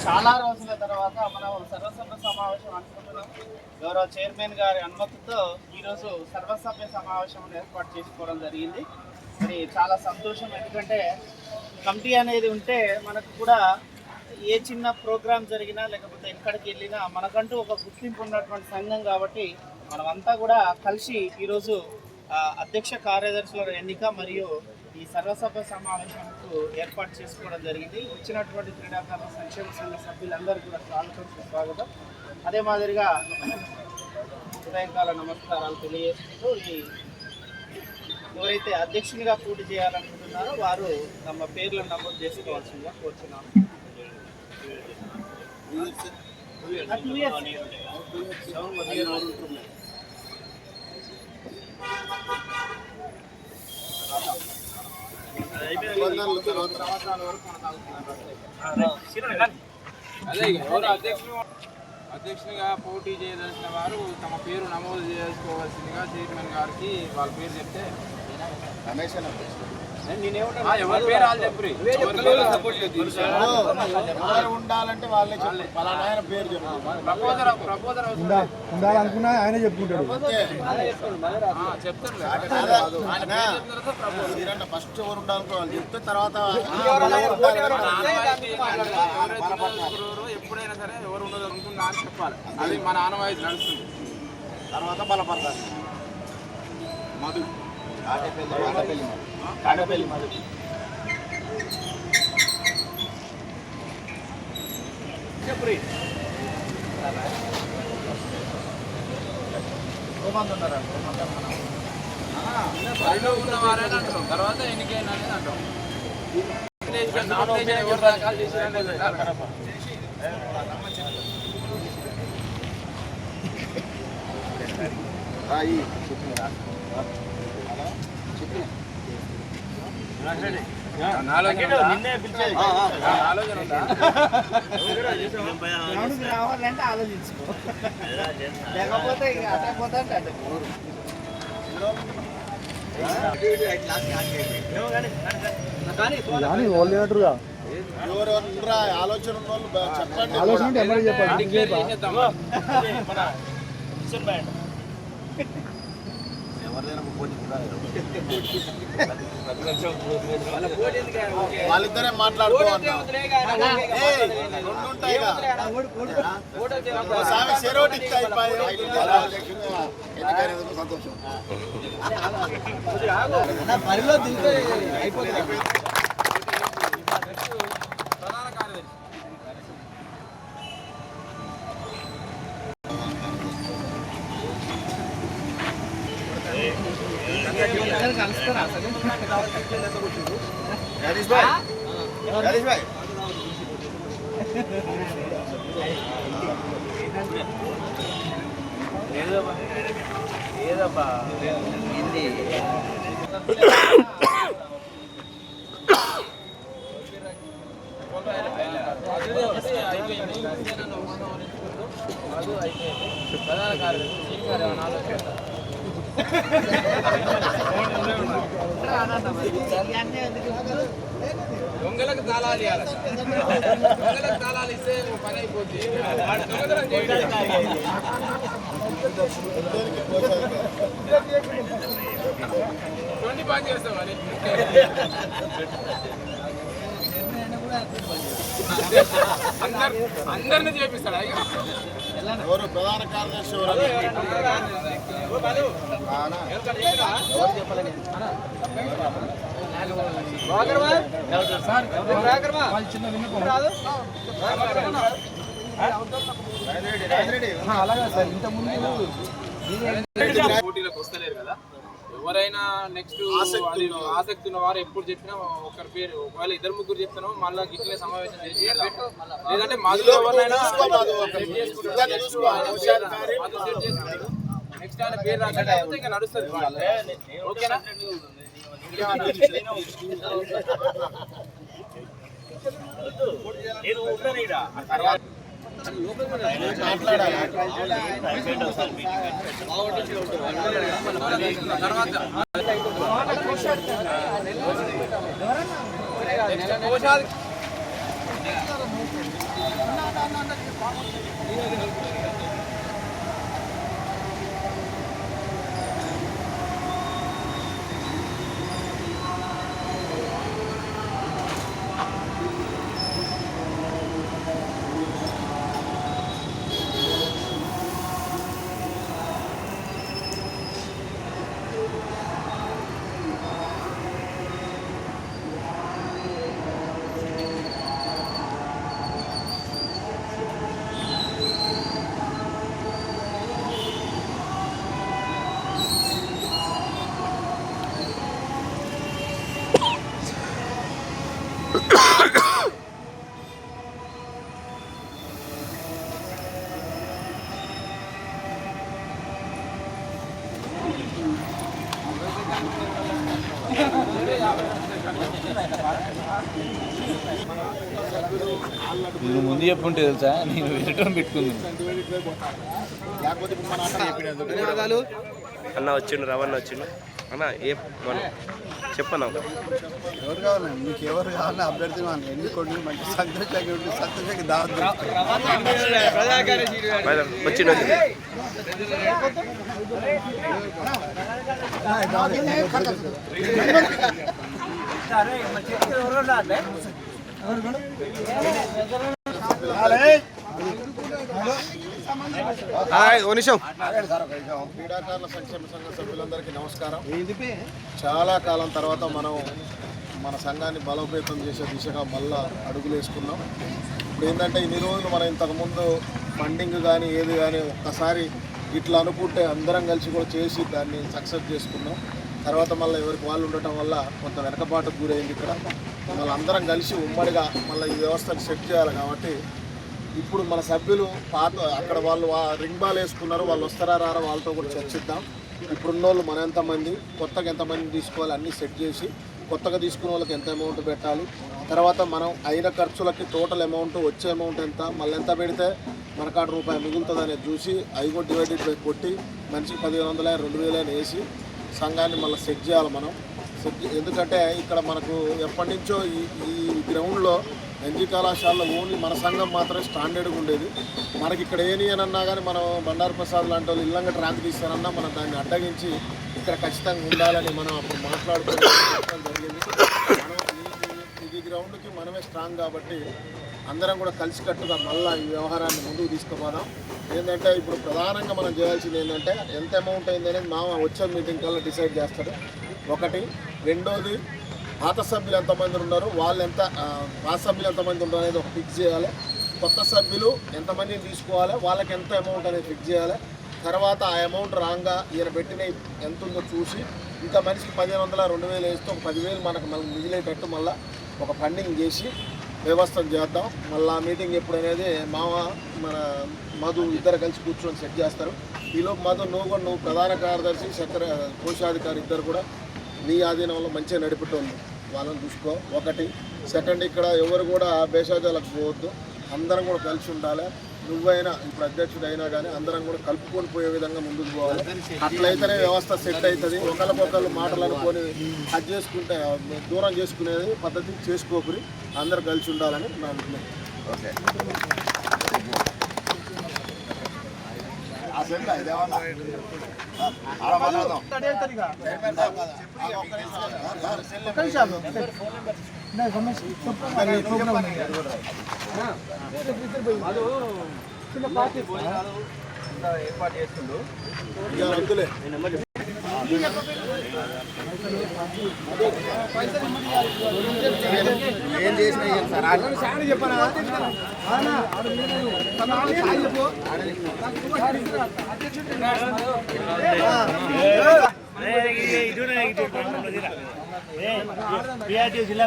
చాలా రోజుల తర్వాత మనం సర్వసభ్య సమావేశం అనుకుంటున్నాం. గౌరవ చైర్మన్ గారి అనుమతితో ఈరోజు సర్వసభ్య సమావేశం ఏర్పాటు చేసుకోవడం జరిగింది. మరి చాలా సంతోషం, ఎందుకంటే కమిటీ అనేది ఉంటే మనకు కూడా ఏ చిన్న ప్రోగ్రామ్ జరిగినా లేకపోతే ఎక్కడికి వెళ్ళినా మనకంటూ ఒక గుర్తింపు ఉన్నటువంటి సంఘం కాబట్టి మనమంతా కూడా కలిసి ఈరోజు అధ్యక్ష కార్యదర్శుల ఎన్నిక మరియు ఈ సర్వసభ్య సమావేశానికి ఏర్పాటు చేసుకోవడం జరిగింది. వచ్చినటువంటి క్రీడాకారుల సంక్షేమ సంఘ సభ్యులందరూ కూడా స్వాగతం. అదే మాదిరిగా ఉదయకాల నమస్కారాలు తెలియజేస్తూ ఎవరైతే అధ్యక్షునిగా పోటీ చేయాలనుకుంటున్నారో వారు తమ పేర్లను నమోదు చేసుకోవాల్సిందిగా కోరుతున్నాను. అధ్యక్షునిగా పోటీ చేయదలిచిన వారు తమ పేరు నమోదు చేసుకోవాల్సిందిగా చైర్మన్ గారికి వాళ్ళ పేరు చెప్తే ఉండాలంటే వాళ్ళే పేరు ఉండాలనుకున్నా ఆయన చెప్పుకుంటాడు. ఫస్ట్ ఎవరు ఉండాలనుకోవాలి చెప్తే తర్వాత ఎప్పుడైనా సరే ఎవరు ఉండదు అనుకున్నా అని చెప్పాలి. అది మన ఆనవాయితీ నడుస్తుంది. తర్వాత బలపడతారు. మధు కాడపల్లి మధు చెప్పురి ఉన్నవారని అంటాం. తర్వాత ఎన్నికైనా అనేది అంటాం. రావాలంటే ఆలోచించుకో, లేకపోతే ఆలోచన చెప్పండి. ఆలోచన వాళ్ళిద్దరే మాట్లాడుకోవాలి. పరిలో దిగితే అయిపోతుంది. కలుస్తారా ఏదబ్బా ప్రధాన కార్యదర్శి దొంగలకు తాళాలు ఇవ్వాలి. దొంగలకు తాళాలు ఇస్తే పని అయిపోద్ది. ట్వంటీ పని చేస్తాం అని అందరినీ చేపిస్తాడు. ఎవరు ప్రధాన కార్యదర్శి పోటీలకు వస్తలేరు కదా. ఎవరైనా నెక్స్ట్ ఆసక్తి ఉన్న వారు ఎప్పుడు చెప్పినా ఒకరి పేరు, ఒకవేళ ఇద్దరు ముగ్గురు చెప్తాను మళ్ళీ ఇట్లే సమావేశం చేసి లేదంటే మధులో ఎవరైనా నెక్స్ట్ ఆయన పేరు రాకపోతే ఇంకా నడుస్తుంది. ఓకేనా? తర్వాత నువ్వు ముందు చెప్పుంటే తెలుసా నేను వినటం పెట్టుకున్నాను. అన్న వచ్చిండు, రవణ వచ్చిండు. అన్న ఏ చెప్పన్నా ఎవరు కావాలి మీకు ఎవరు కావాలని అభ్యర్థి వాళ్ళు ఎన్నుకోండి, మంచి సంతోషంగా ఉండి సంతోషంగా దావత్ వచ్చిండు. క్రీడాకారుల సంక్షేమ సంఘ సభ్యులందరికీ నమస్కారం. చాలా కాలం తర్వాత మనం మన సంఘాన్ని బలోపేతం చేసే దిశగా మళ్ళా అడుగులు వేసుకున్నాం. ఇప్పుడు ఏంటంటే ఇన్ని రోజులు మనం ఇంతకుముందు ఫండింగ్ కానీ ఏది కానీ ఒక్కసారి ఇట్లా అనుకుంటే అందరం కలిసి కూడా చేసి దాన్ని సక్సెస్ చేసుకున్నాం. తర్వాత మళ్ళీ ఎవరికి వాళ్ళు ఉండటం వల్ల కొంత వెనకబాటుకు గురైంది. ఇక్కడ మళ్ళీ అందరం కలిసి ఉమ్మడిగా మళ్ళీ ఈ వ్యవస్థను సెట్ చేయాలి. కాబట్టి ఇప్పుడు మన సభ్యులు పాత అక్కడ వాళ్ళు రింగ్ బాల్ వేసుకున్నారు, వాళ్ళు వస్తారా రారా వాళ్ళతో కూడా చర్చిద్దాం. ఇప్పుడున్న వాళ్ళు మన ఎంతమంది, కొత్తగా ఎంతమంది తీసుకోవాలి అన్నీ సెట్ చేసి కొత్తగా తీసుకున్న వాళ్ళకి ఎంత అమౌంట్ పెట్టాలి, తర్వాత మనం అయిన ఖర్చులకి టోటల్ అమౌంట్ వచ్చే అమౌంట్ ఎంత, మళ్ళీ ఎంత పెడితే మనకాడ రూపాయి మిగులుతుంది అనేది చూసి అవి కూడా డివైడెడ్ బై కొట్టి మనిషికి 1500 2000 వేసి సంఘాన్ని మళ్ళీ సెట్ చేయాలి మనం. ఎందుకంటే ఇక్కడ మనకు ఎప్పటి నుంచో ఈ గ్రౌండ్లో ఎన్జీ కళాశాలలో ఓన్లీ మన సంఘం మాత్రమే స్టాండర్డ్గా ఉండేది. మనకి ఇక్కడ ఏని అని అన్నా కానీ మనం బండారు ప్రసాద్ లాంటి వాళ్ళు ఇల్లంగా ట్రాన్స్ తీస్తారన్నా మనం దాన్ని అడ్డగించి ఇక్కడ ఖచ్చితంగా ఉండాలని మనం అప్పుడు మాట్లాడుకోవడం జరిగింది. మనం ఈ గ్రౌండ్కి మనమే స్ట్రాంగ్ కాబట్టి అందరం కూడా కలిసికట్టుగా మళ్ళీ ఈ వ్యవహారాన్ని ముందుకు తీసుకుపోదాం. ఏంటంటే ఇప్పుడు ప్రధానంగా మనం చేయాల్సింది ఏంటంటే ఎంత అమౌంట్ అయింది అనేది మా వచ్చే మీటింగ్ కల్లా డిసైడ్ చేస్తారు. ఒకటి. రెండోది, పాత సభ్యులు ఎంతమంది ఉన్నారు, వాళ్ళు ఎంత పాత సభ్యులు ఎంతమంది ఉన్నారు అనేది ఒక ఫిక్స్ చేయాలి. కొత్త సభ్యులు ఎంతమందిని తీసుకోవాలి, వాళ్ళకి ఎంత అమౌంట్ అనేది ఫిక్స్ చేయాలి. తర్వాత ఆ అమౌంట్ రాగా ఈయన పెట్టిన ఎంత ఉందో చూసి ఇంకా మనిషికి 1500 2000 వేస్తే ఒక 10,000 మనకు మళ్ళీ మిగిలేటట్టు మళ్ళీ ఒక ఫండింగ్ చేసి వ్యవస్థను చేద్దాం. మళ్ళీ ఆ మీటింగ్ ఎప్పుడనేది మన మధు ఇద్దరు కలిసి కూర్చొని సెట్ చేస్తారు. ఈలోపు మధు నువ్వు ప్రధాన కార్యదర్శి కోశాధికారి ఇద్దరు కూడా నీ ఆధీనంలో మంచిగా నడిపేటోళ్ళు వాళ్ళని చూసుకో. ఒకటి. సెకండ్, ఇక్కడ ఎవరు కూడా భేషజాలకు పోవద్దు, అందరం కూడా కలిసి ఉండాలి. నువ్వైనా ఇప్పుడు అధ్యక్షుడు అయినా కానీ అందరం కూడా కలుపుకొని పోయే విధంగా ముందుకు పోవాలి. అట్లయితేనే వ్యవస్థ సెట్ అవుతుంది. ఒకరికొకరు మాటలు అనుకొని అది చేసుకుంటే దూరం చేసుకునేది పద్ధతి చేసుకోకూరి, అందరూ కలిసి ఉండాలని నా అభిప్రాయం. ఓకే. ఏర్పాటు చేస్తుండ్రు. ఏం చేసినా చెప్పనా జిల్లా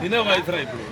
తినే వయసురా ఇప్పుడు.